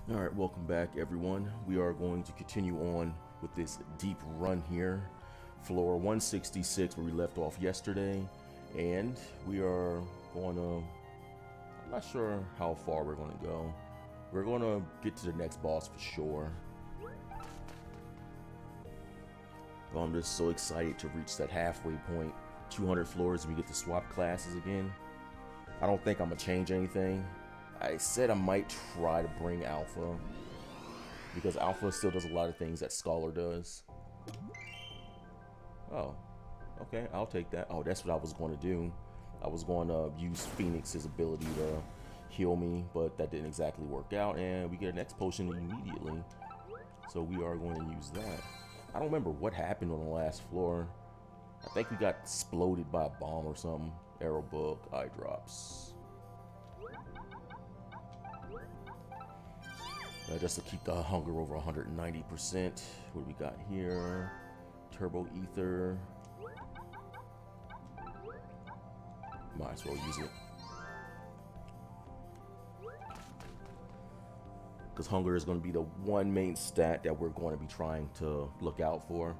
All right, welcome back, everyone. We are going to continue on with this deep run here, floor 166, where we left off yesterday, and we are going to. I'm not sure how far we're going to go. We're going to get to the next boss for sure. But I'm just so excited to reach that halfway point. 200 floors, and we get to swap classes again. I don't think I'm gonna change anything. I said I might try to bring Alpha, because Alpha still does a lot of things that Scholar does. Oh, okay, I'll take that. Oh, that's what I was going to do. I was going to use Phoenix's ability to heal me, but that didn't exactly work out, and we get an X potion immediately. So we are going to use that. I don't remember what happened on the last floor. I think we got exploded by a bomb or something. Arrow book, eye drops. Just to keep the hunger over 190%. What do we got here? Turbo ether. Might as well use it. Because hunger is going to be the one main stat that we're going to be trying to look out for.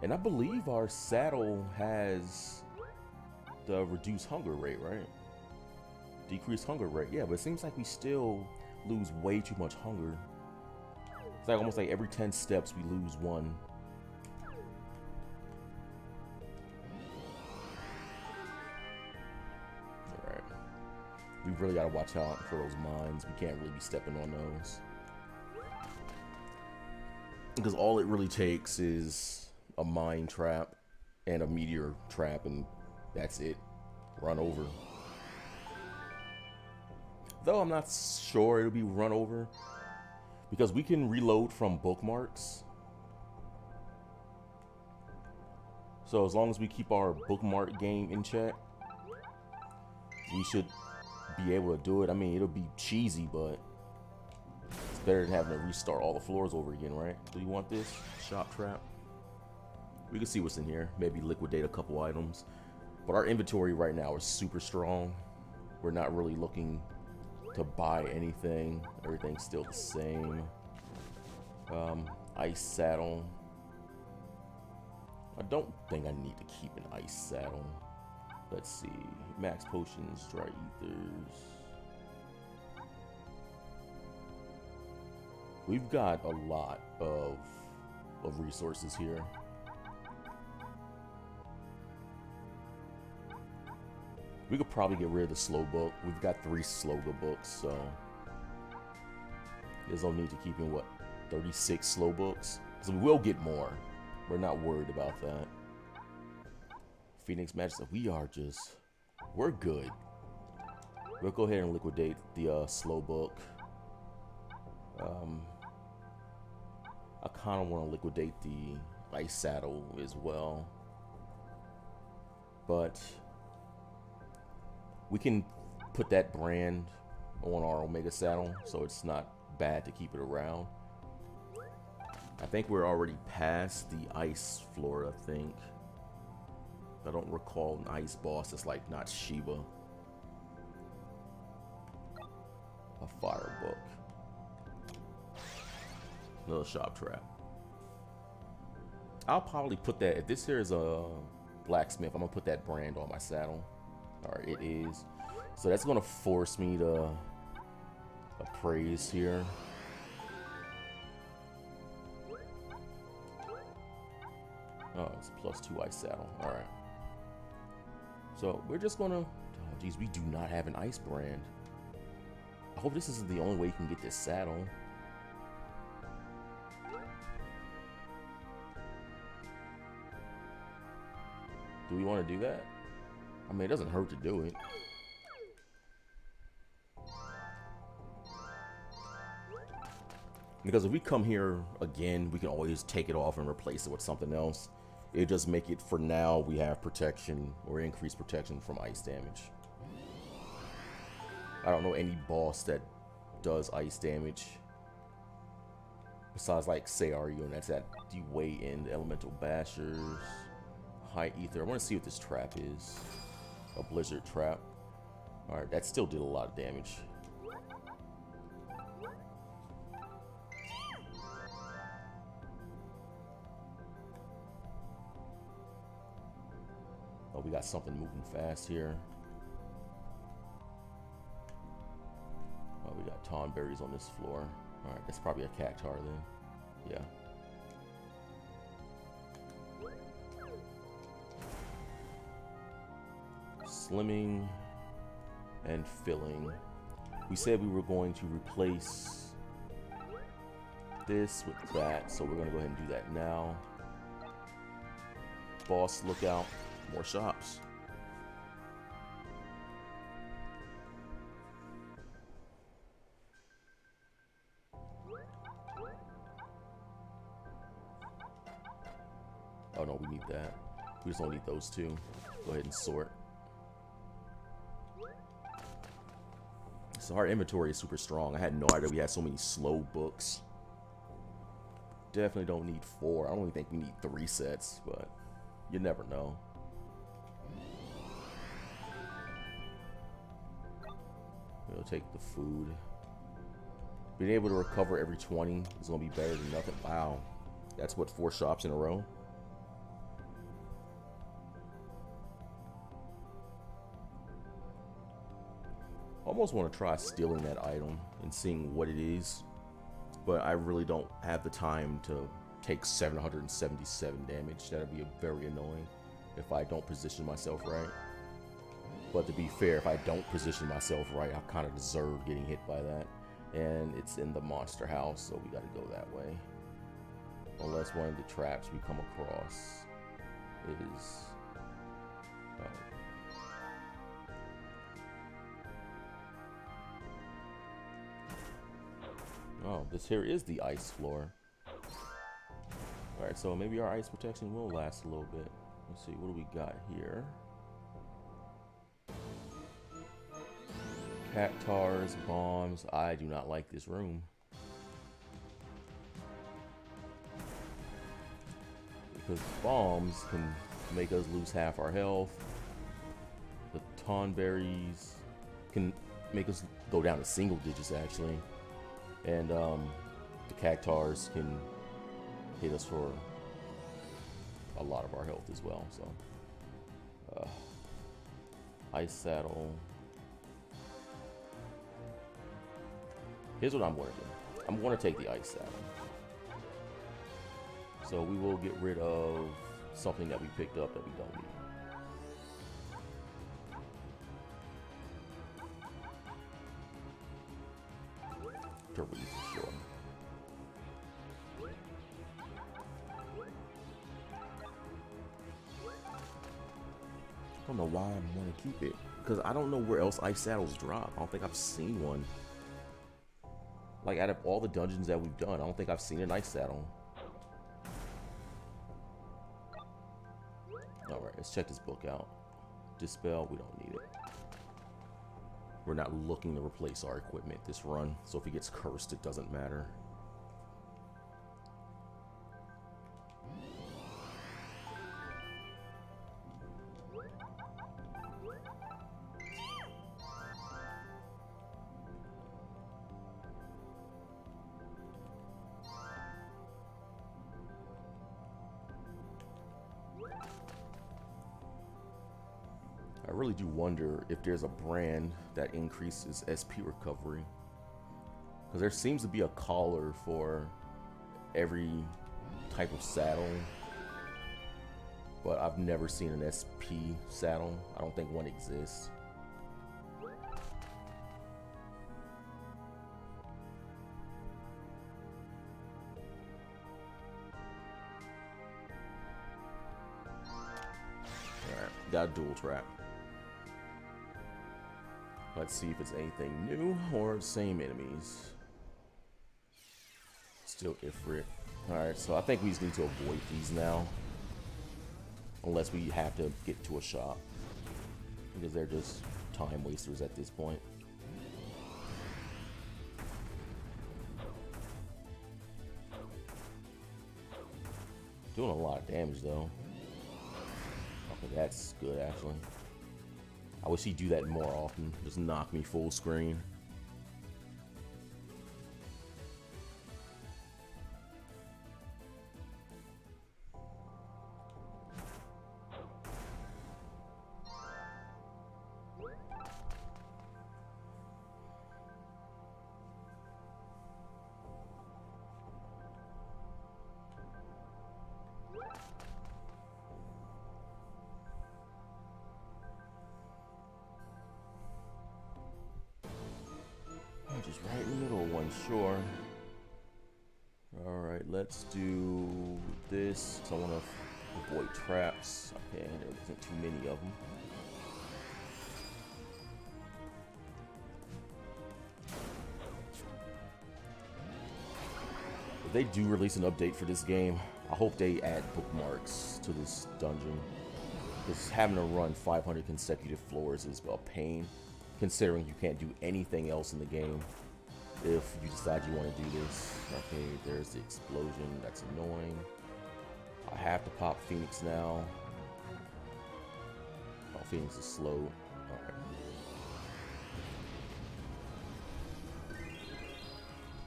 And I believe our saddle has the reduced hunger rate, right? Decreased hunger rate, yeah, but it seems like we still lose way too much hunger. It's like almost like every 10 steps we lose one. Alright. We really gotta watch out for those mines. We can't really be stepping on those. Because all it really takes is a mine trap and a meteor trap, and that's it. Run over. Though I'm not sure it'll be run over, because we can reload from bookmarks. So as long as we keep our bookmark game in check, we should be able to do it. I mean, it'll be cheesy, but it's better than having to restart all the floors over again, right? Do you want this? Shop trap. We can see what's in here. Maybe liquidate a couple items. But our inventory right now is super strong. We're not really looking to buy anything. Everything's still the same. Ice saddle. I don't think I need to keep an ice saddle. Let's see. Max potions, dry ethers. We've got a lot of resources here. We could probably get rid of the slow book. We've got 3 sloga books, so there's no need to keep in, what, 36 slow books? So we will get more. We're not worried about that. Phoenix Magic, we're good. We'll go ahead and liquidate the slow book. I kind of want to liquidate the ice saddle as well. But we can put that brand on our Omega saddle, so it's not bad to keep it around. I think we're already past the ice floor, I think. I don't recall an ice boss that's like not Shiva. A fire book. Another shop trap. I'll probably put that, if this here is a blacksmith, I'm gonna put that brand on my saddle. Alright, it is. So that's gonna force me to appraise here. Oh, it's +2 ice saddle. Alright. So we're just gonna, oh geez, we do not have an ice brand. I hope this isn't the only way you can get this saddle. Do we want to do that? I mean, it doesn't hurt to do it. Because if we come here again, we can always take it off and replace it with something else. It just make it, for now, we have protection or increased protection from ice damage. I don't know any boss that does ice damage. Besides like Seiryu, and that's at the way in the Elemental Bashers. High Ether. I want to see what this trap is. A Blizzard trap. Alright, that still did a lot of damage. we got something moving fast here. Oh, we got Tonberries on this floor. Alright, that's probably a Cactuar then. Yeah. Slimming and filling. We said we were going to replace this with that, so we're going to go ahead and do that now. Boss lookout, more shops. Oh no, we need that. We just don't need those two. Go ahead and sort. So our inventory is super strong. I had no idea we had so many slow books. Definitely don't need 4. I don't even think we need 3 sets, but you never know. We'll take the food. Being able to recover every 20 is going to be better than nothing. Wow. That's what, 4 shops in a row? Almost want to try stealing that item and seeing what it is, but I really don't have the time to take 777 damage. That'd be very annoying if I don't position myself right. But to be fair, if I don't position myself right, I kind of deserve getting hit by that. And it's in the monster house, so we got to go that way. Unless one of the traps we come across is... Oh, this here is the ice floor. Alright, so maybe our ice protection will last a little bit. Let's see, what do we got here? Cactuars, bombs. I do not like this room. Because bombs can make us lose half our health. The Tonberries can make us go down to single digits, actually. And the Cactuars can hit us for a lot of our health as well. So, ice saddle. Here's what I'm going to do. I'm going to take the ice saddle. So we will get rid of something that we picked up that we don't need. Sure. I don't know why I want to keep it, because I don't know where else ice saddles drop. I don't think I've seen one. Like, out of all the dungeons that we've done, I don't think I've seen an ice saddle. Alright, let's check this book out. Dispel, we don't need it. We're not looking to replace our equipment this run, so if it gets cursed, it doesn't matter. I really do wonder if there's a brand that increases SP recovery, because there seems to be a collar for every type of saddle, but I've never seen an SP saddle. I don't think one exists. Alright, got a dual trap. Let's see if it's anything new or same enemies. Still Ifrit. Alright, so I think we just need to avoid these now. Unless we have to get to a shop. Because they're just time wasters at this point. Doing a lot of damage though. Okay, that's good actually. I wish he'd do that more often. Just knock me full screen. unsure. Alright, let's do this. So I want to avoid traps. Okay, there wasn't too many of them. If they do release an update for this game, I hope they add bookmarks to this dungeon. Because having to run 500 consecutive floors is a pain, considering you can't do anything else in the game if you decide you want to do this. Okay, there's the explosion. That's annoying. I have to pop Phoenix now. Oh, Phoenix is slow. Alright.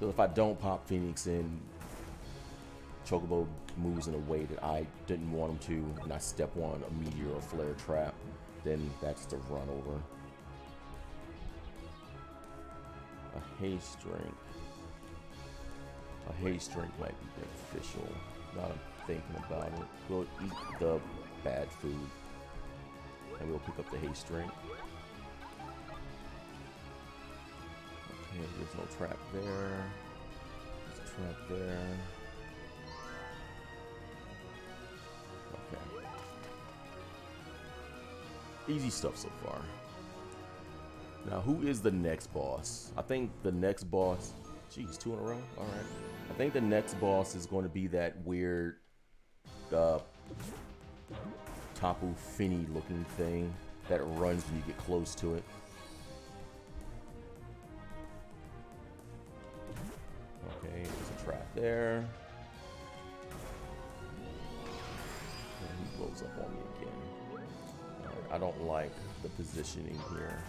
So if I don't pop Phoenix in, Chocobo moves in a way that I didn't want him to, and I step on a meteor or flare trap, then that's the run over. A haste drink. A haste drink might be beneficial. Now I'm thinking about it. We'll eat the bad food, and we'll pick up the haste drink. Okay, there's no trap there. There's a trap there. Okay. Easy stuff so far. Now, who is the next boss? I think the next boss... Jeez, 2 in a row? Alright. I think the next boss is going to be that weird... Tapu Fini looking thing that runs when you get close to it. Okay, there's a trap there. And he blows up on me again. Alright, I don't like the positioning here.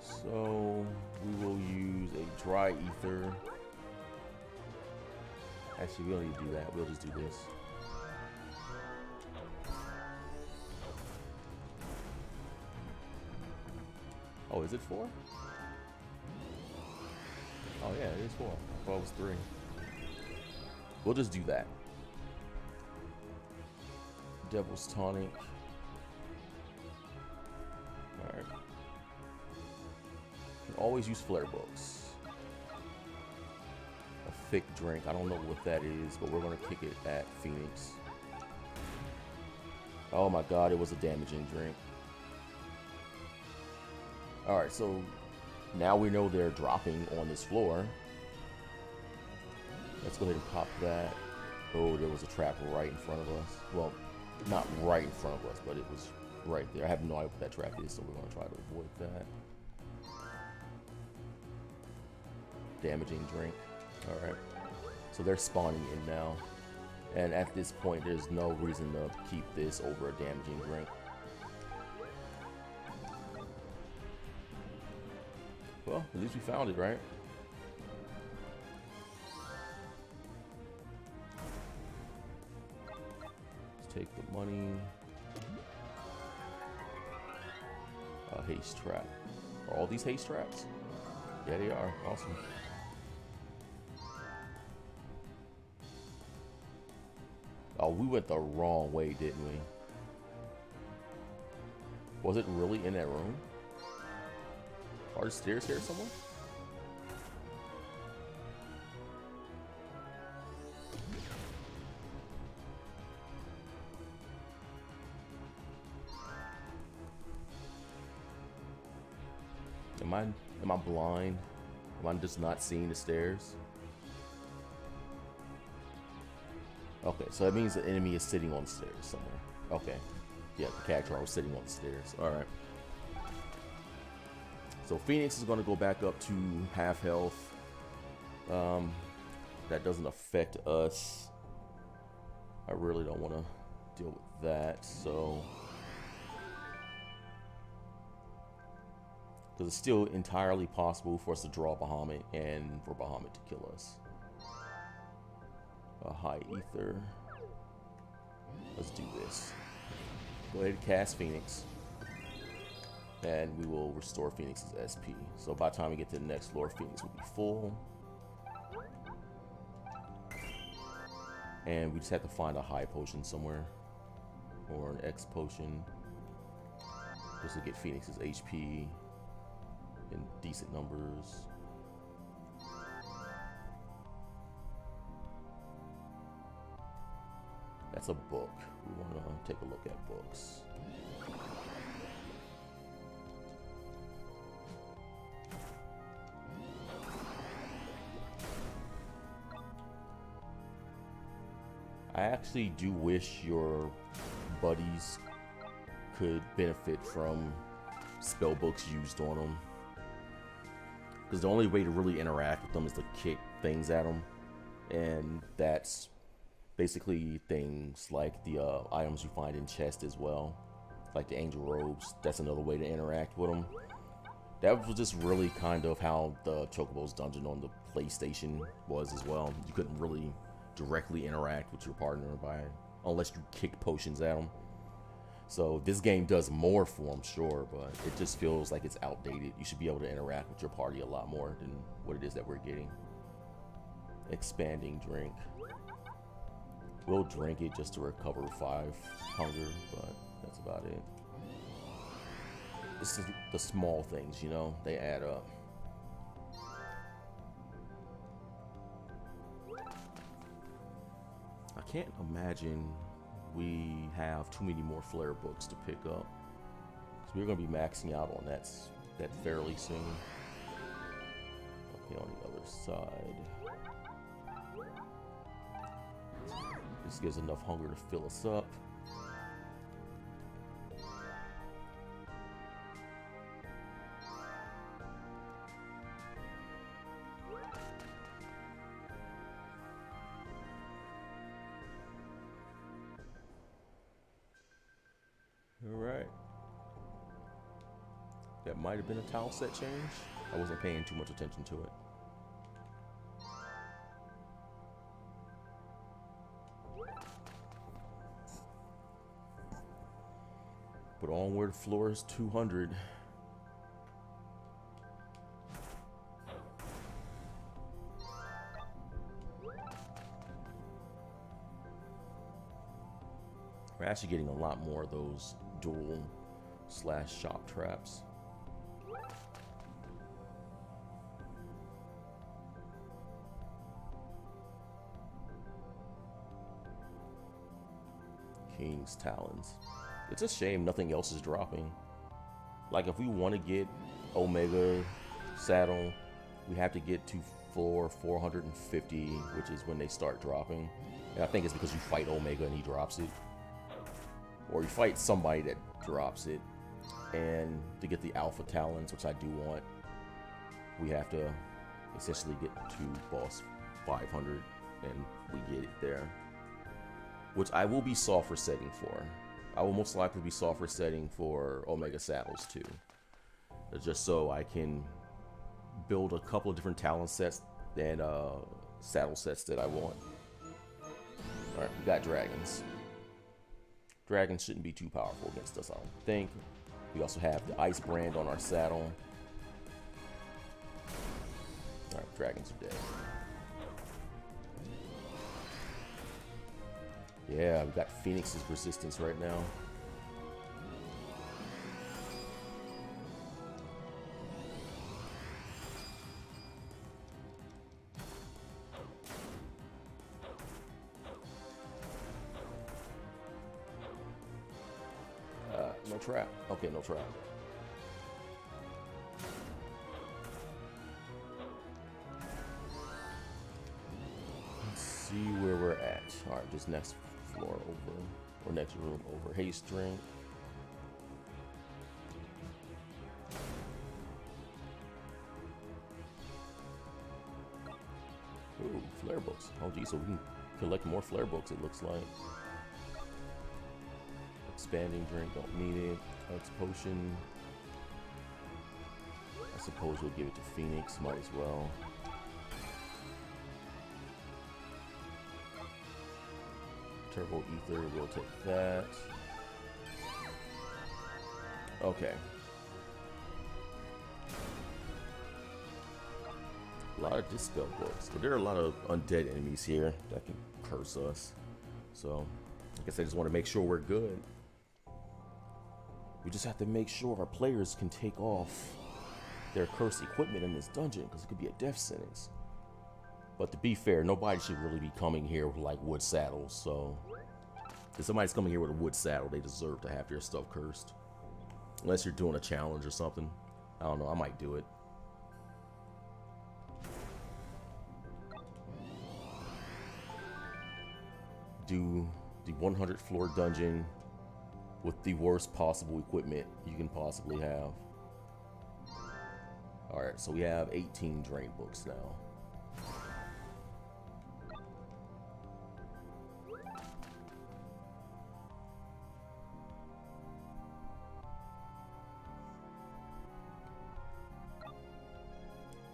So we will use a dry ether. Actually, we don't need to do that. We'll just do this. Oh, is it 4? Oh yeah, it is 4. I thought it was 3. We'll just do that. Devil's Tonic. Alright. Always use flare books. A thick drink. I don't know what that is, but we're gonna kick it at Phoenix. Oh my god, it was a damaging drink. Alright, so now we know they're dropping on this floor. Let's go ahead and pop that. Oh, there was a trap right in front of us. Well, not right in front of us, but it was right there. I have no idea what that trap is, so we're gonna try to avoid that. Damaging drink. Alright. So they're spawning in now. And at this point, there's no reason to keep this over a damaging drink. Well, at least we found it, right? Let's take the money. A haste trap. Are all these haste traps? Yeah, they are. Awesome. Oh, we went the wrong way, didn't we? Was it really in that room? Are the stairs here somewhere? Am I blind? Am I just not seeing the stairs? Okay, so that means the enemy is sitting on the stairs somewhere. Okay. Yeah, the character was sitting on the stairs. Alright. So Phoenix is going to go back up to half health. That doesn't affect us. I really don't want to deal with that, so... Because it's still entirely possible for us to draw Bahamut and for Bahamut to kill us. A high ether. Let's do this. Go ahead and cast Phoenix. And we will restore Phoenix's SP. So by the time we get to the next floor, Phoenix will be full. And we just have to find a high potion somewhere. Or an X potion. just to get Phoenix's HP in decent numbers. That's a book. We want to take a look at books. I actually do wish your buddies could benefit from spell books used on them, because the only way to really interact with them is to kick things at them, and that's basically things like the items you find in chests as well, like the angel robes. That's another way to interact with them. That was just really kind of how the Chocobo's dungeon on the PlayStation was as well. You couldn't really directly interact with your partner unless you kick potions at them. So this game does more for them, sure, but it just feels like it's outdated. You should be able to interact with your party a lot more than what it is that we're getting. Expanding drink. We'll drink it just to recover 5 hunger, but that's about it. This is the small things, you know, they add up. I can't imagine we have too many more flare books to pick up, so we're going to be maxing out on that fairly soon. Okay, on the other side, this gives enough hunger to fill us up. Alright. That might have been a tile set change. I wasn't paying too much attention to it. But onward, floor is 200. We're actually getting a lot more of those dual / shop traps. King's Talons. It's a shame nothing else is dropping. Like, if we want to get Omega Saddle, we have to get to floor 450, which is when they start dropping. And I think it's because you fight Omega and he drops it. Or you fight somebody that drops it. And to get the Alpha Talons, which I do want, we have to essentially get to boss 500, and we get it there. Which I will be soft resetting for. I will most likely be soft resetting for Omega Saddles too. Just so I can build a couple of different talent sets and saddle sets that I want. Alright, we got dragons. Dragons shouldn't be too powerful against us, I don't think. We also have the ice brand on our saddle. Alright, dragons are dead. Yeah, we got Phoenix's resistance right now. No trap. Okay, no trap. Let's see where we're at. Alright, just next floor over, or next room over. Haste drink. Ooh, flare books. Oh geez, so we can collect more flare books, it looks like. Expanding drink, don't need it. Hex potion. I suppose we'll give it to Phoenix, might as well. Turbo ether, we'll take that. Okay. A lot of dispel books, but there are a lot of undead enemies here that can curse us. So, I guess I just want to make sure we're good. We just have to make sure our players can take off their cursed equipment in this dungeon, because it could be a death sentence. But to be fair, nobody should really be coming here with like wood saddles, so if somebody's coming here with a wood saddle, they deserve to have their stuff cursed. Unless you're doing a challenge or something. I don't know, I might do it. Do the 100th floor dungeon with the worst possible equipment you can possibly have. Alright, so we have 18 drain books now.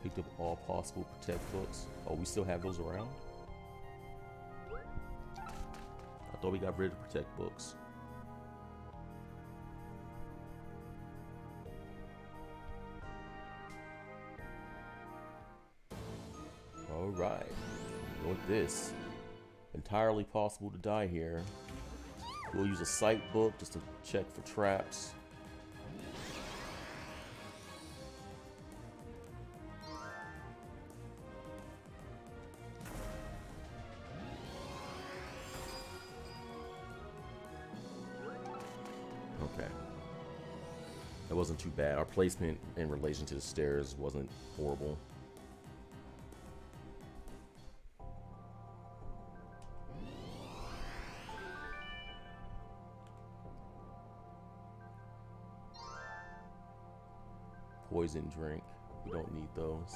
Picked up all possible protect books. Oh, we still have those around? I thought we got rid of protect books. Alright, with this. Entirely possible to die here. We'll use a sight book just to check for traps. Okay. That wasn't too bad. Our placement in relation to the stairs wasn't horrible. Poison drink. We don't need those.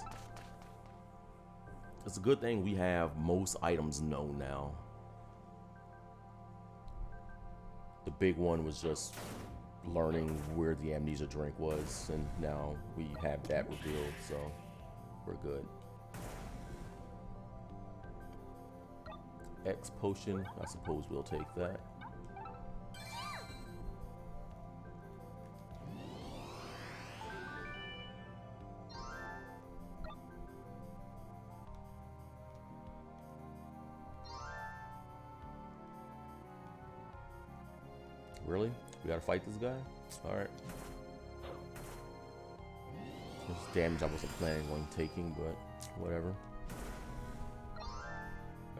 It's a good thing we have most items known now. The big one was just learning where the amnesia drink was, and now we have that revealed, so we're good. X potion, I suppose we'll take that. Really? We gotta fight this guy? Alright. There's damage I wasn't planning on taking, but whatever.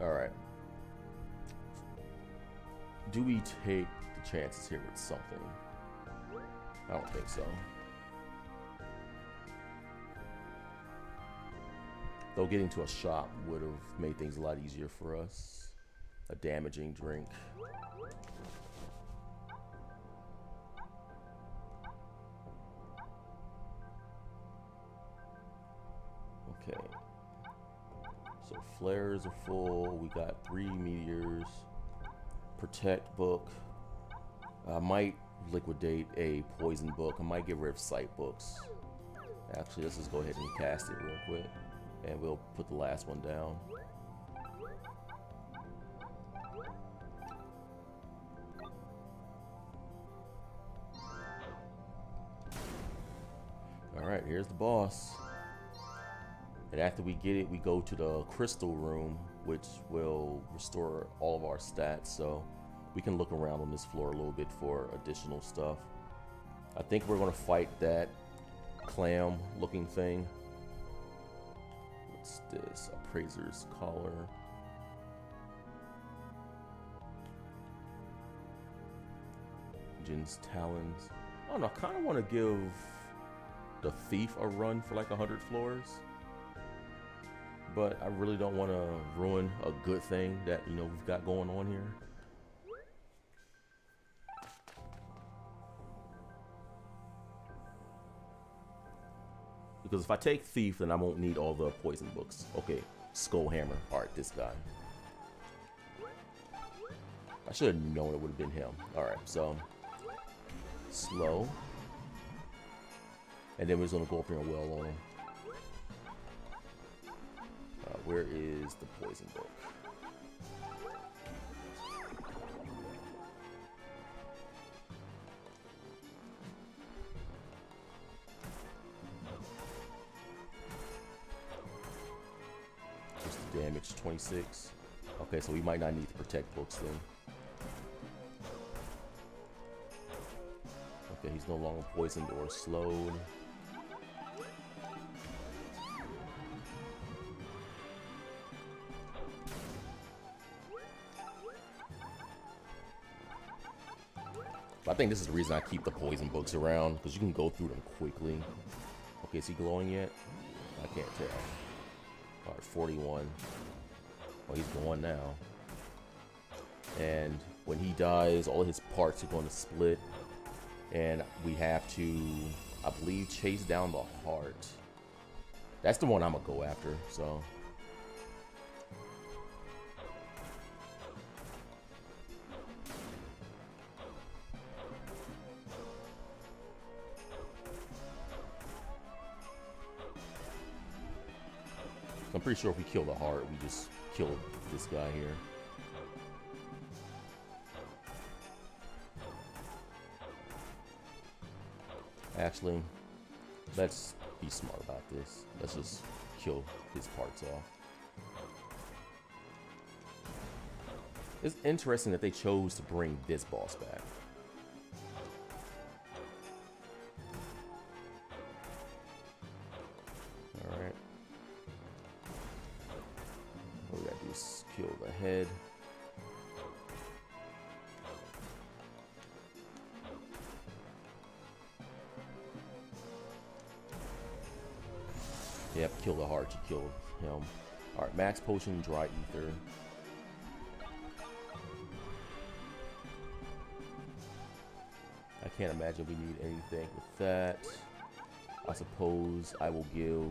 Alright. Do we take the chances here with something? I don't think so. Though getting to a shop would have made things a lot easier for us. A damaging drink. Okay, so flares are full. We got 3 meteors. Protect book. I might liquidate a poison book. I might get rid of sight books. Actually, let's just go ahead and cast it real quick, and we'll put the last one down. All right, here's the boss. And after we get it, we go to the crystal room, which will restore all of our stats, so we can look around on this floor a little bit for additional stuff. I think we're gonna fight that clam looking thing. What's this? Appraiser's collar. Jin's talons. I don't know, I kinda wanna give the thief a run for like 100 floors. But I really don't want to ruin a good thing that, you know, we've got going on here. Because if I take thief, then I won't need all the poison books. Okay, skull hammer. Alright, this guy. I should have known it would have been him. Alright, so slow. And then we're just going to go up here and well on him. Where is the poison book? Just damage 26. Okay, so we might not need the protect books then. Okay, he's no longer poisoned or slowed. I think this is the reason I keep the poison books around, because you can go through them quickly. Okay, is he glowing yet? I can't tell. Alright, 41. Well, he's going now. And when he dies, all his parts are going to split. And we have to, I believe, chase down the heart. That's the one I'm going to go after, so... I'm pretty sure if we kill the heart, we just kill this guy here. Actually, let's be smart about this. Let's just kill his parts off. It's interesting that they chose to bring this boss back. Alright. What we gotta do is kill the head. Yep, kill the heart, you killed him. Alright, max potion, dry ether. I can't imagine we need anything with that. I suppose I will give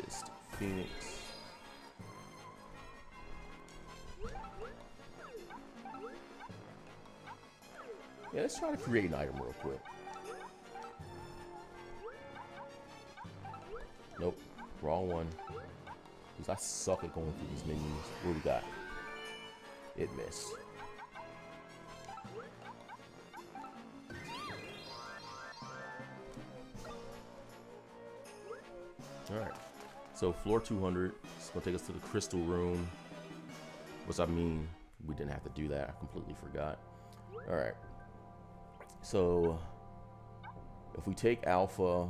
this to Phoenix. Yeah, let's try to create an item real quick. Nope, wrong one. Because I suck at going through these menus. What do we got? It missed. Alright, so floor 200. It's going to take us to the crystal room. Which I mean, we didn't have to do that. I completely forgot. Alright. So, if we take Alpha,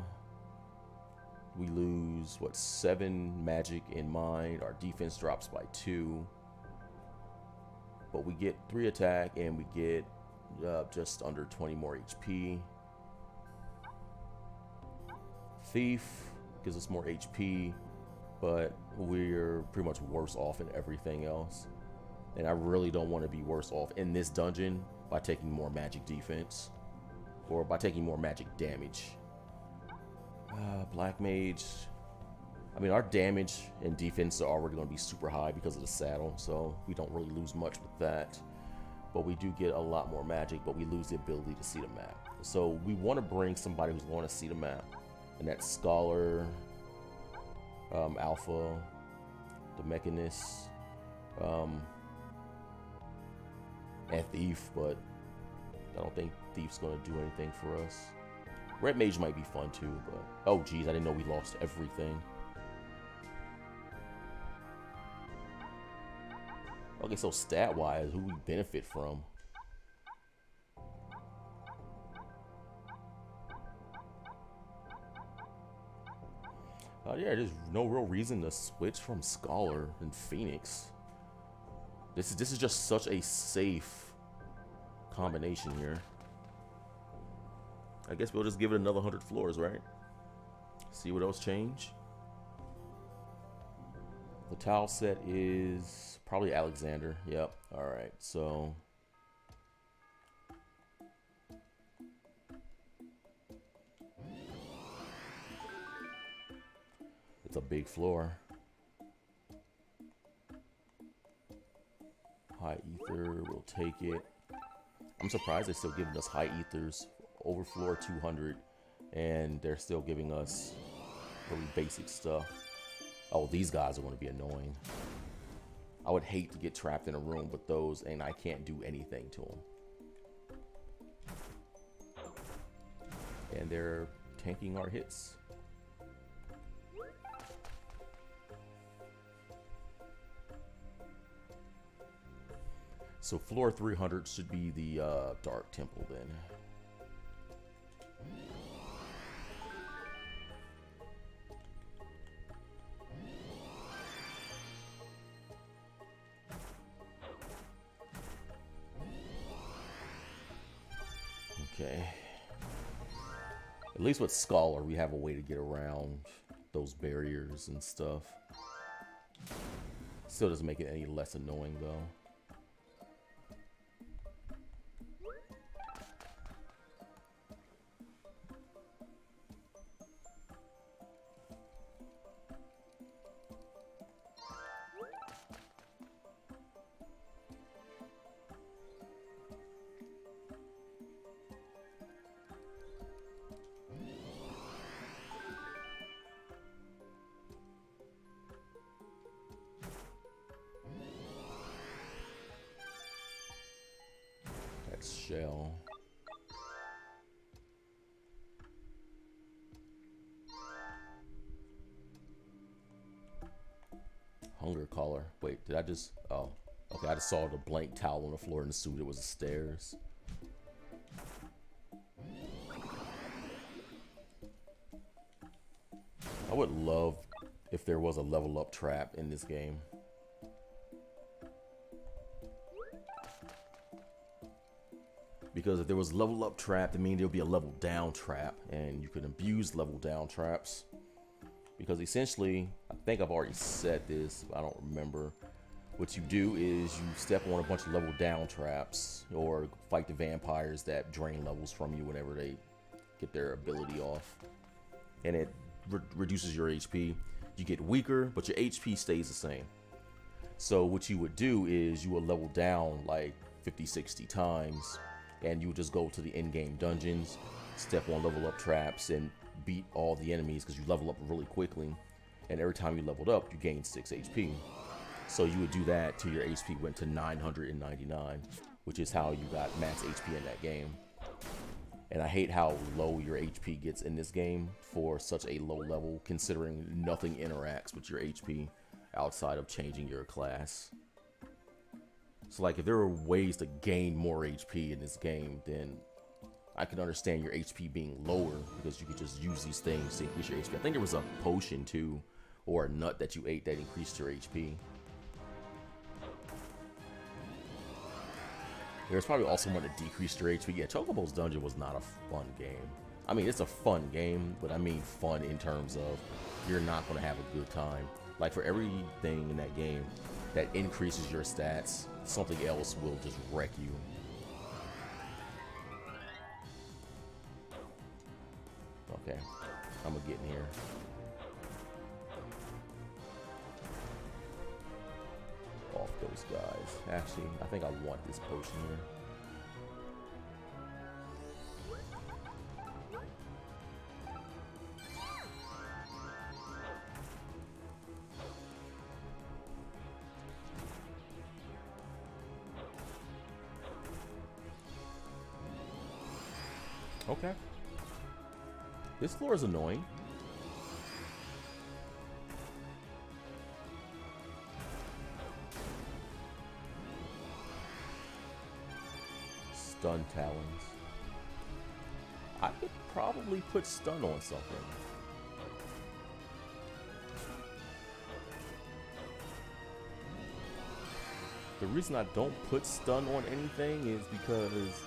we lose, what, 7 magic in mind. Our defense drops by 2. But we get 3 attack and we get just under 20 more HP. Thief gives us more HP, but we're pretty much worse off in everything else. And I really don't want to be worse off in this dungeon by taking more magic defense or by taking more magic damage. Black Mage. I mean, our damage and defense are already going to be super high because of the saddle, so we don't really lose much with that. But we do get a lot more magic, but we lose the ability to see the map. So we want to bring somebody who's going to see the map, and that's Scholar, Alpha, the Mechanist, and Thief, but I don't think Thief's going to do anything for us. Red Mage might be fun too, but oh geez, I didn't know we lost everything. Okay, so stat-wise, who we benefit from? Yeah, there's no real reason to switch from Scholar and Phoenix. This is just such a safe combination here. I guess we'll just give it another 100 floors, right? See what else change. The tile set is probably Alexander. Yep. All right. So it's a big floor. High ether, we'll take it. I'm surprised they're still giving us high ethers over floor 200, and they're still giving us really basic stuff. Oh, these guys are going to be annoying. I would hate to get trapped in a room with those, and I can't do anything to them. And they're tanking our hits. So floor 300 should be the Dark Temple then. Okay. At least with Scholar, we have a way to get around those barriers and stuff. Still doesn't make it any less annoying though. Shell. Hunger Caller. Wait, did I just... Oh. Okay, I just saw the blank towel on the floor and assumed it was the stairs. I would love if there was a level up trap in this game. Because if there was level up trap, that means there'll be a level down trap, and you can abuse level down traps. Because essentially, I think I've already said this, but I don't remember. What you do is you step on a bunch of level down traps, or fight the vampires that drain levels from you whenever they get their ability off. And it reduces your HP. You get weaker, but your HP stays the same. So what you would do is you would level down like 50-60 times. And you would just go to the in-game dungeons, step on level up traps, and beat all the enemies because you level up really quickly. And every time you leveled up, you gained 6 HP. So you would do that till your HP went to 999, which is how you got max HP in that game. And I hate how low your HP gets in this game for such a low level, considering nothing interacts with your HP outside of changing your class. So like if there were ways to gain more HP in this game, then I could understand your HP being lower because you could just use these things to increase your HP. I think there was a potion too, or a nut that you ate that increased your HP. There's probably also one that decreased your HP. Yeah, Chocobo's Dungeon was not a fun game. I mean, it's a fun game, but I mean fun in terms of you're not going to have a good time. Like for everything in that game that increases your stats, something else will just wreck you. Okay, I'm gonna get in here. Off those guys. Actually, I think I want this potion here. Okay. This floor is annoying. Stun talons. I could probably put stun on something. The reason I don't put stun on anything is because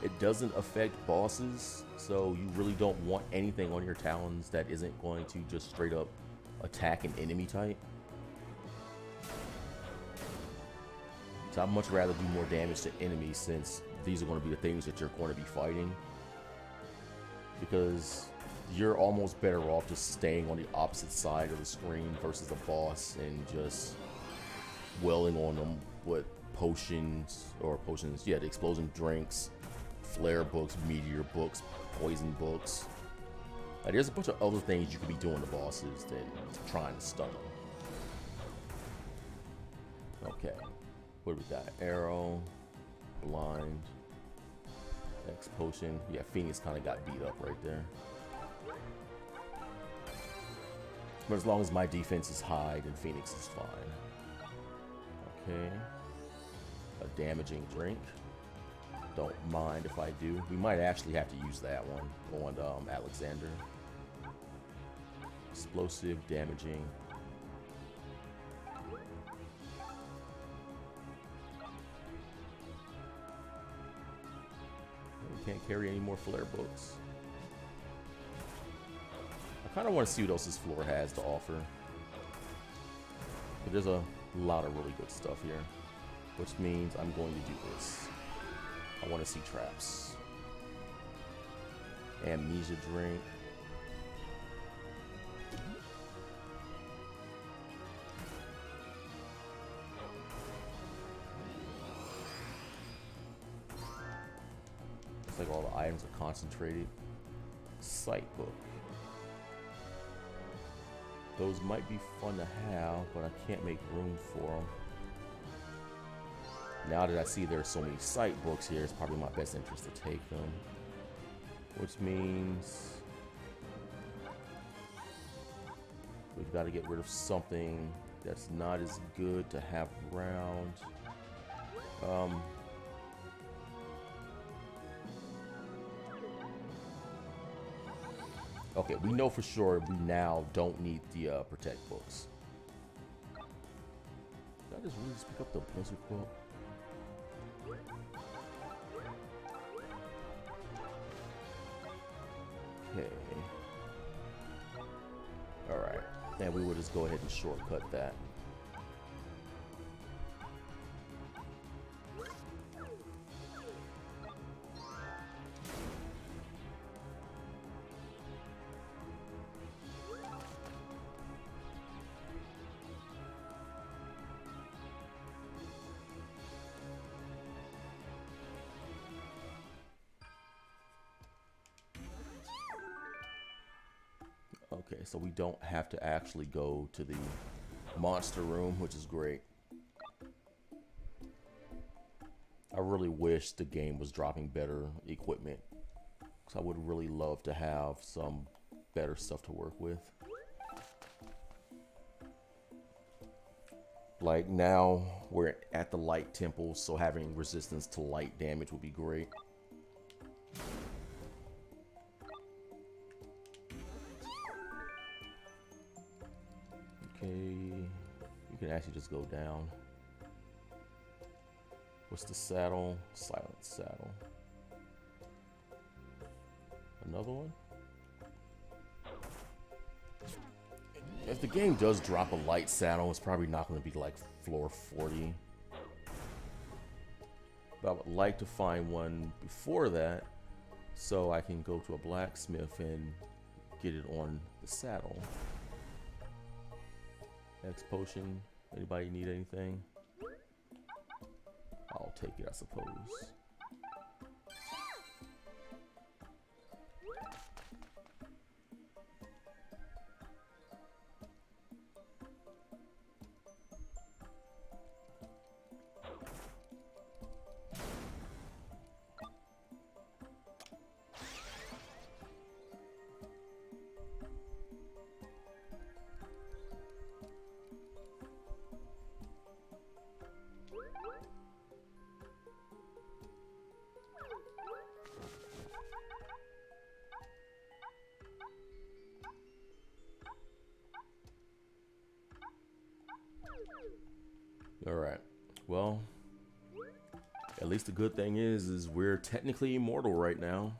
it doesn't affect bosses, so you really don't want anything on your talons that isn't going to just straight up attack an enemy type. So I'd much rather do more damage to enemies, since these are going to be the things that you're going to be fighting. Because you're almost better off just staying on the opposite side of the screen versus a boss and just welling on them with potions, yeah, the explosion drinks, flare books, meteor books, poison books. There's a bunch of other things you could be doing to bosses than trying to stun them. Okay, what do we got? Arrow, blind, X potion. Yeah, Phoenix kind of got beat up right there. But as long as my defense is high, then Phoenix is fine. Okay. A damaging drink. Don't mind if I do. We might actually have to use that one on Alexander. Explosive, damaging. We can't carry any more flare books. I kind of want to see what else this floor has to offer. But there's a lot of really good stuff here, which means I'm going to do this. I want to see traps. Amnesia drink. It's like all the items are concentrated. Sight book. Those might be fun to have, but I can't make room for them. Now that I see there's so many sight books here, it's probably my best interest to take them. Which means we've got to get rid of something that's not as good to have around. Okay, we know for sure we now don't need the protect books. Did I just really pick up the blizzard book? Okay. Alright. And we will just go ahead and shortcut that. Okay, so we don't have to actually go to the monster room, which is great. I really wish the game was dropping better equipment, because I would really love to have some better stuff to work with. Like now, we're at the light temple, so having resistance to light damage would be great. You can actually just go down. What's the saddle? Silent saddle. Another one? If the game does drop a light saddle, it's probably not going to be like floor 40. But I would like to find one before that, so I can go to a blacksmith and get it on the saddle. X potion. Anybody need anything? I'll take it, I suppose. Alright, well, at least the good thing is we're technically immortal right now.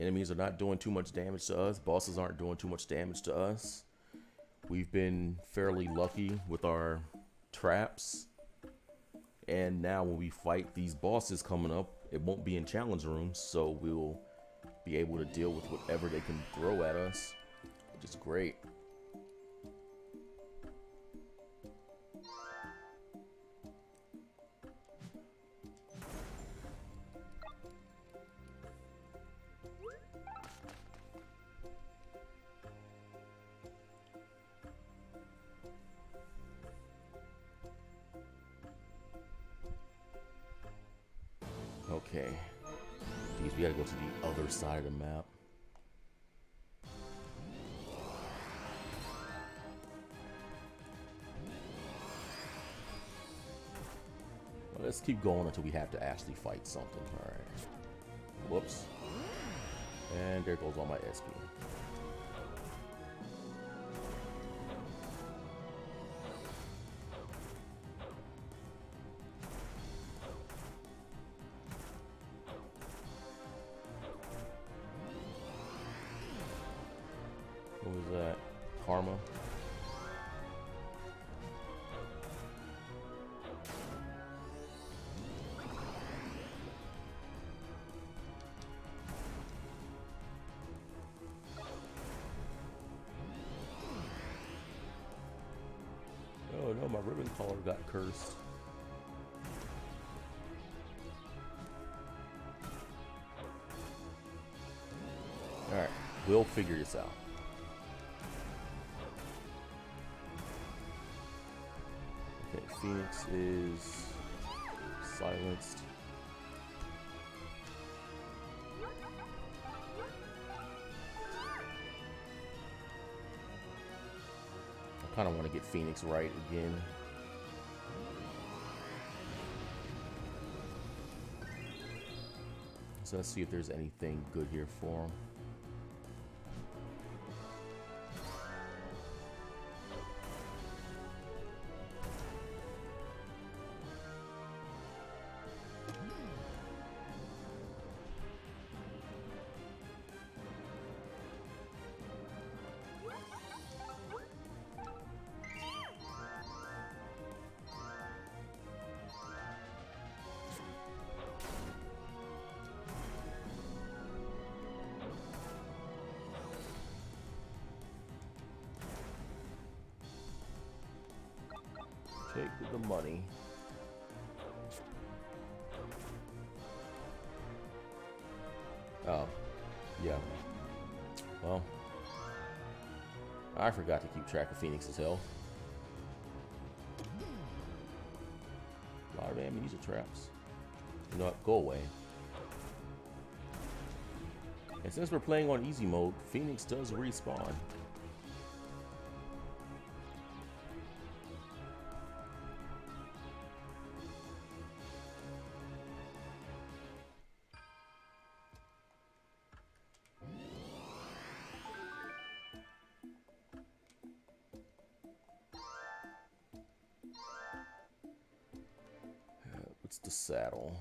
Enemies are not doing too much damage to us. Bosses aren't doing too much damage to us. We've been fairly lucky with our traps. And now when we fight these bosses coming up, it won't be in challenge rooms, so we'll be able to deal with whatever they can throw at us, which is great. Okay. Geez, we gotta go to the other side of the map. let's keep going until we have to actually fight something. Alright. Whoops. And there goes all my SP. What was that? Karma? Oh no, my ribbon collar got cursed. Alright, we'll figure this out. Okay, Phoenix is silenced. I kind of want to get Phoenix right again. So let's see if there's anything good here for him. Take the money. Oh, yeah. Well, I forgot to keep track of Phoenix's health. A lot of amnesia traps. You know what? Go away. And since we're playing on easy mode, Phoenix does respawn. What's the saddle?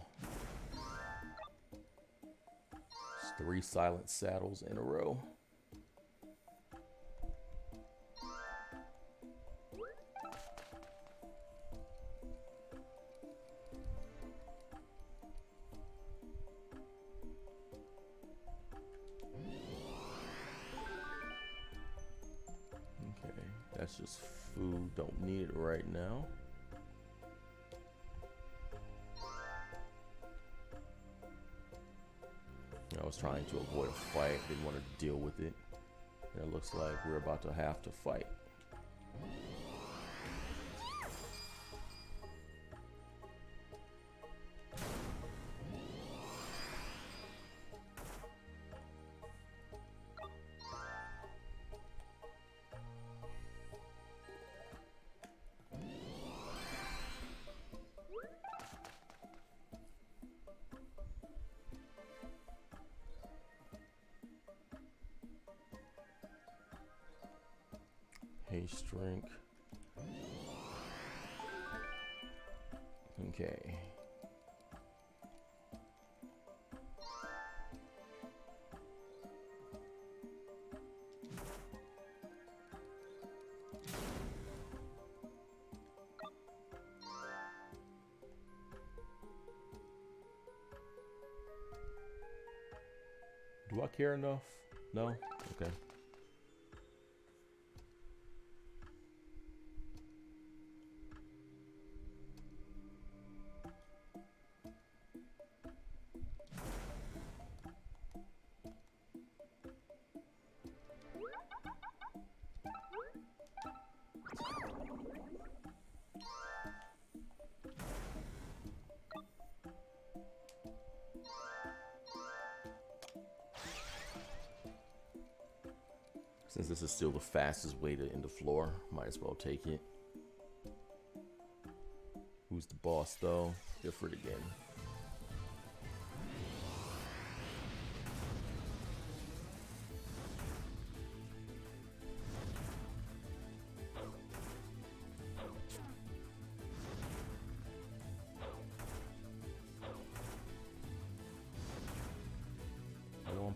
It's 3 silent saddles in a row. Okay, that's just food. Don't need it right now. I was trying to avoid a fight, didn't want to deal with it. And it looks like we're about to have to fight. Haste drink. Okay. Do I care enough? No? Okay. Since this is still the fastest way to end the floor, might as well take it. Who's the boss though? Ifrit again.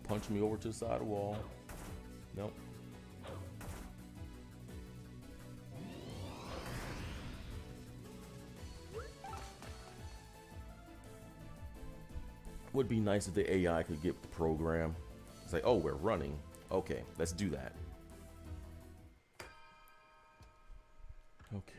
Punch me over to the side of the wall. Nope. Would be nice if the AI could get the program. It's like, oh, we're running. Okay, let's do that. Okay.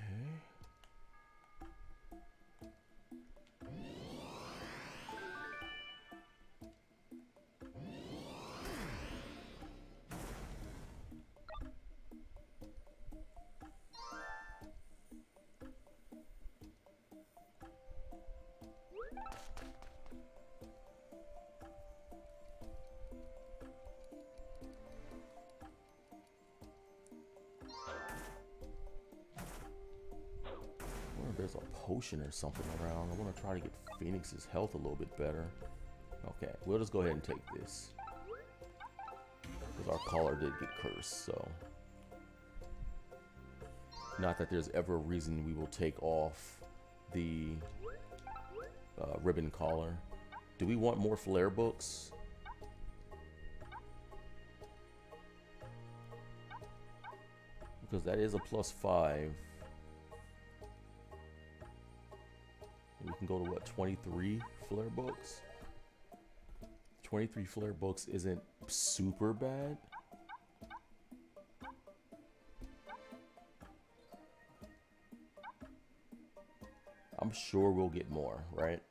There's a potion or something around. I want to try to get Phoenix's health a little bit better. Okay, we'll just go ahead and take this. Because our collar did get cursed, so. Not that there's ever a reason we will take off the ribbon collar. Do we want more flare books? Because that is a +5. We can go to what, 23 flare books? 23 flare books isn't super bad. I'm sure we'll get more, right?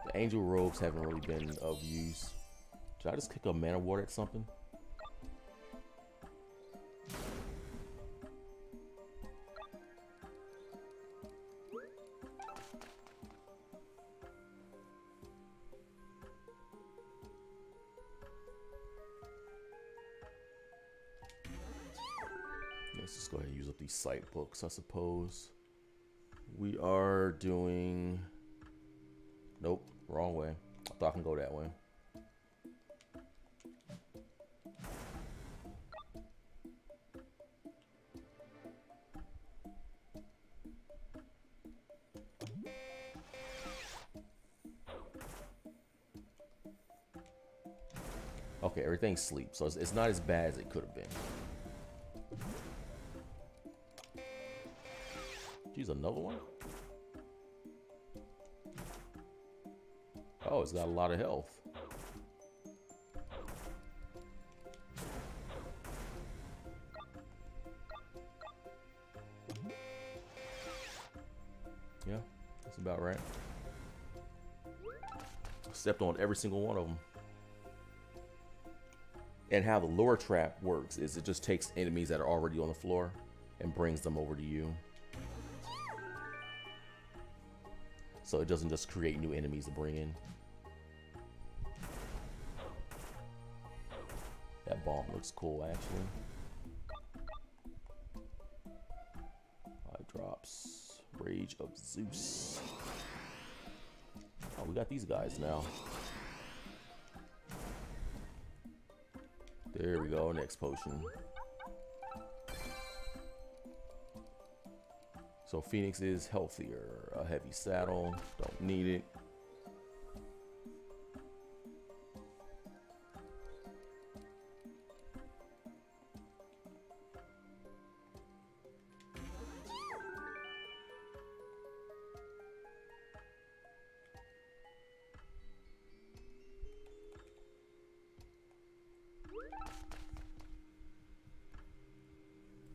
The angel robes haven't really been of use. Should I just kick a mana ward at something? Let's just go ahead and use up these sight books, I suppose. We are doing... Nope, wrong way. I thought I can go that way. Okay, everything's sleep, so it's not as bad as it could have been. Geez, another one? Oh, it's got a lot of health. Yeah, that's about right. Stepped on every single one of them. And how the lure trap works is it just takes enemies that are already on the floor and brings them over to you. So it doesn't just create new enemies to bring in. That bomb looks cool, actually. Eye drops. Rage of Zeus. Oh, we got these guys now. There we go, next potion. So Phoenix is healthier. A heavy saddle, don't need it.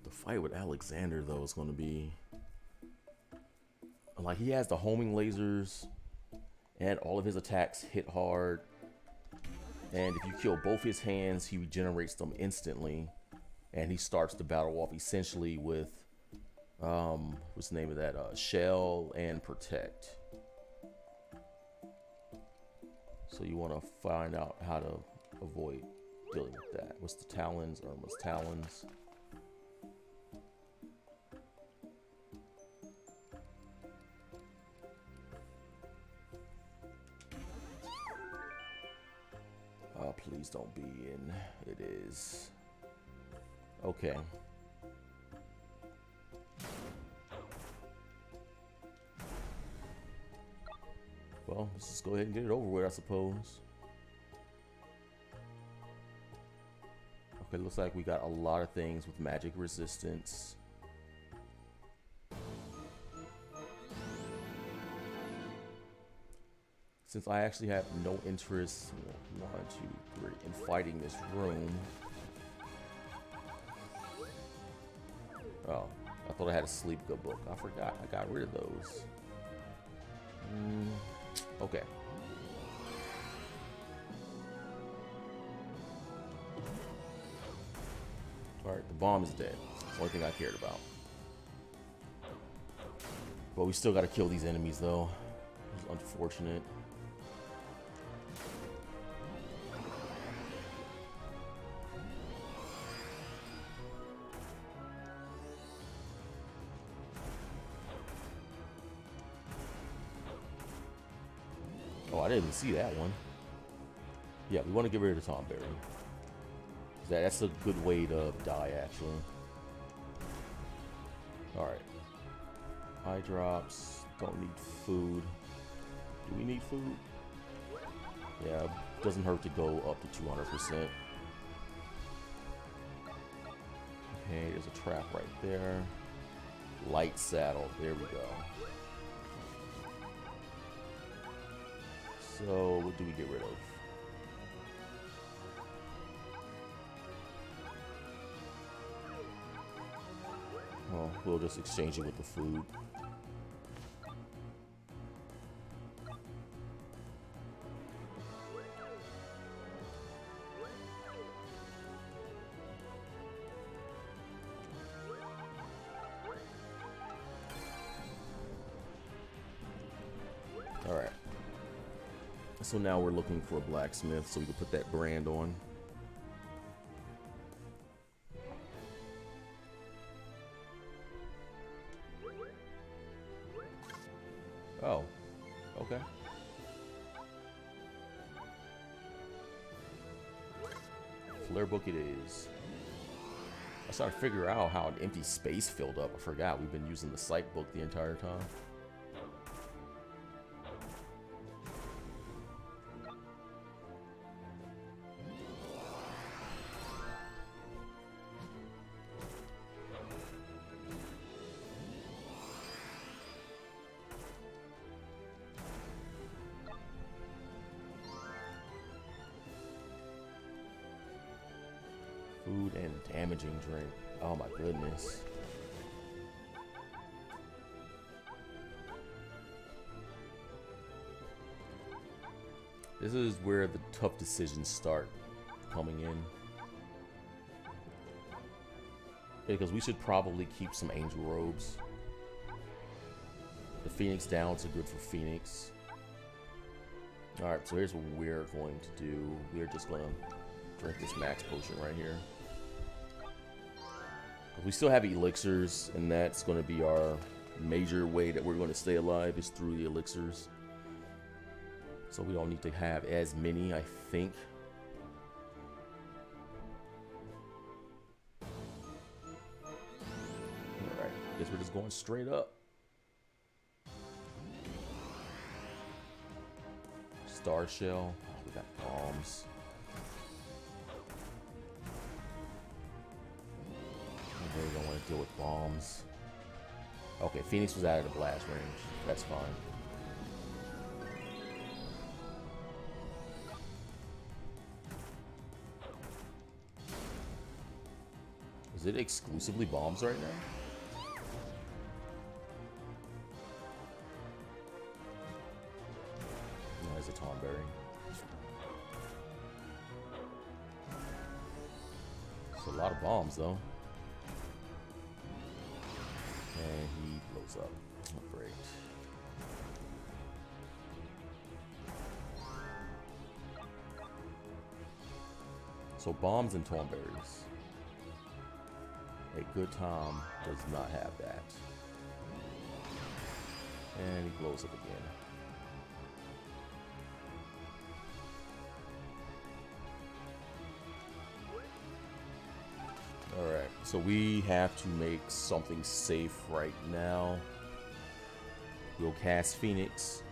The fight with Alexander, though, is going to be... Like, he has the homing lasers, and all of his attacks hit hard. And if you kill both his hands, he regenerates them instantly. And he starts the battle off essentially with, what's the name of that? Shell and Protect. So you want to find out how to avoid dealing with that. What's the Talons? Irma's Talons. Please don't be in. It is. Okay. Well, let's just go ahead and get it over with, I suppose. Okay, looks like we got a lot of things with magic resistance. Since I actually have no interest, 1, 2, 3, in fighting this room. Oh, I thought I had a sleep good book. I forgot. I got rid of those. Okay. Alright, the bomb is dead. That's the only thing I cared about. But we still gotta kill these enemies though. It's unfortunate. Oh, I didn't even see that one. Yeah, we want to get rid of the Tomberry. That's a good way to die, actually. Alright. Eye drops. Don't need food. Do we need food? Yeah, doesn't hurt to go up to 200%. Okay, there's a trap right there. Light saddle. There we go. So, what do we get rid of? Well, we'll just exchange it with the food. Alright. So now we're looking for a blacksmith so we can put that brand on. Oh, okay. Flare book it is. I was trying to figure out how an empty space filled up. I forgot we've been using the psych book the entire time. Food and damaging drink. Oh my goodness. This is where the tough decisions start coming in. Because we should probably keep some angel robes. The Phoenix Downs are good for Phoenix. Alright, so here's what we're going to do. We're just going to drink this max potion right here. We still have elixirs, and that's going to be our major way that we're going to stay alive is through the elixirs. So we don't need to have as many, I think. Alright, guess we're just going straight up. Star Shell. Oh, we got bombs. I really don't want to deal with bombs. Okay, Phoenix was out of the blast range. That's fine. Is it exclusively bombs right now? No, there's a Tomberry. It's a lot of bombs, though. And he blows up. Oh, great. So bombs and Tomberries. A good Tom does not have that. And he blows up again. . So we have to make something safe right now. We'll cast Phoenix.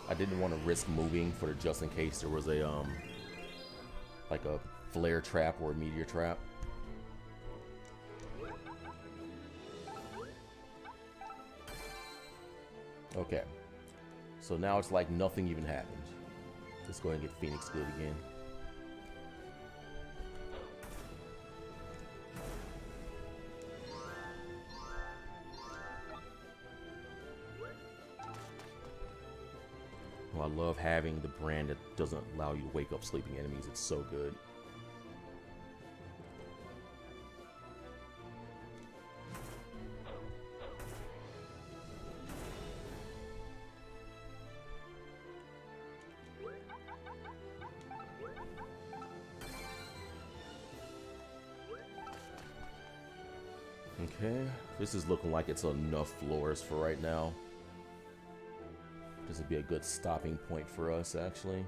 I didn't want to risk moving for just in case there was a like a flare trap or a meteor trap. Okay, so now it's like nothing even happened. Let's go ahead and get Phoenix good again. Oh, I love having the brand that doesn't allow you to wake up sleeping enemies. It's so good. Okay, this is looking like it's enough floors for right now. This would be a good stopping point for us, actually.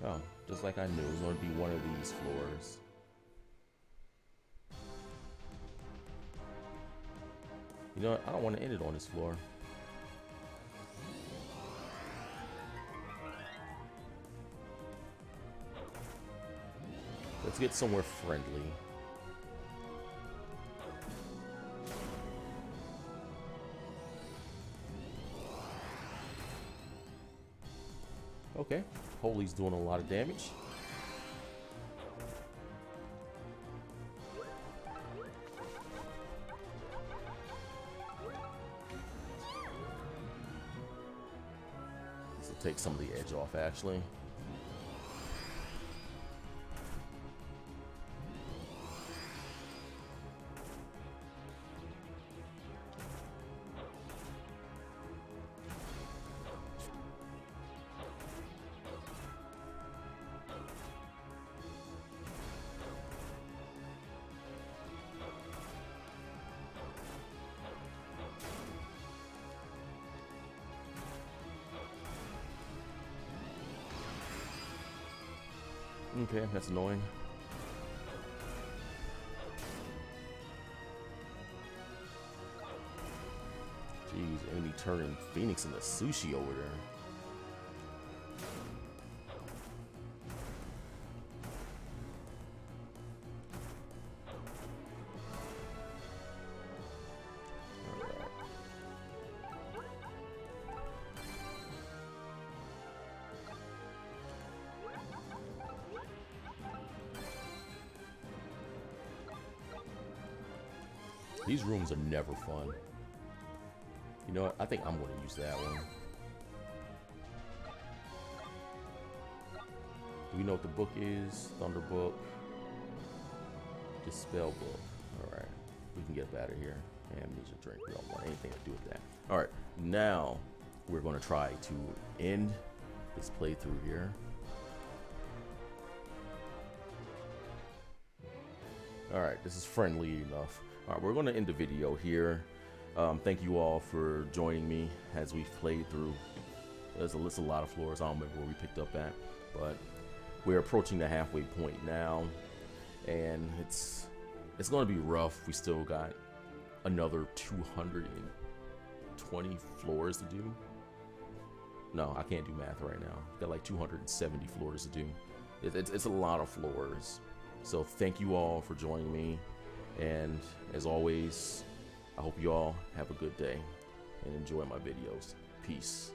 Oh, just like I knew, it was going to be one of these floors. You know what? I don't want to end it on this floor. Let's get somewhere friendly. Okay, Holy's doing a lot of damage. This will take some of the edge off, actually. Okay, that's annoying. Jeez, enemy turning Phoenix into sushi over there. These rooms are never fun. You know what? I think I'm going to use that one. Do we know what the book is? Thunder book. Dispel book. Alright. We can get up out of here. Amnesia drink. We don't want anything to do with that. Alright. Now, we're going to try to end this playthrough here. Alright. This is friendly enough. Alright, we're going to end the video here. Thank you all for joining me as we've played through. There's a lot of floors. I don't remember where we picked up at, but we're approaching the halfway point now, and it's going to be rough. We still got another 220 floors to do. No, I can't do math right now. Got like 270 floors to do. It's a lot of floors. So thank you all for joining me. And as always, I hope you all have a good day and enjoy my videos. Peace.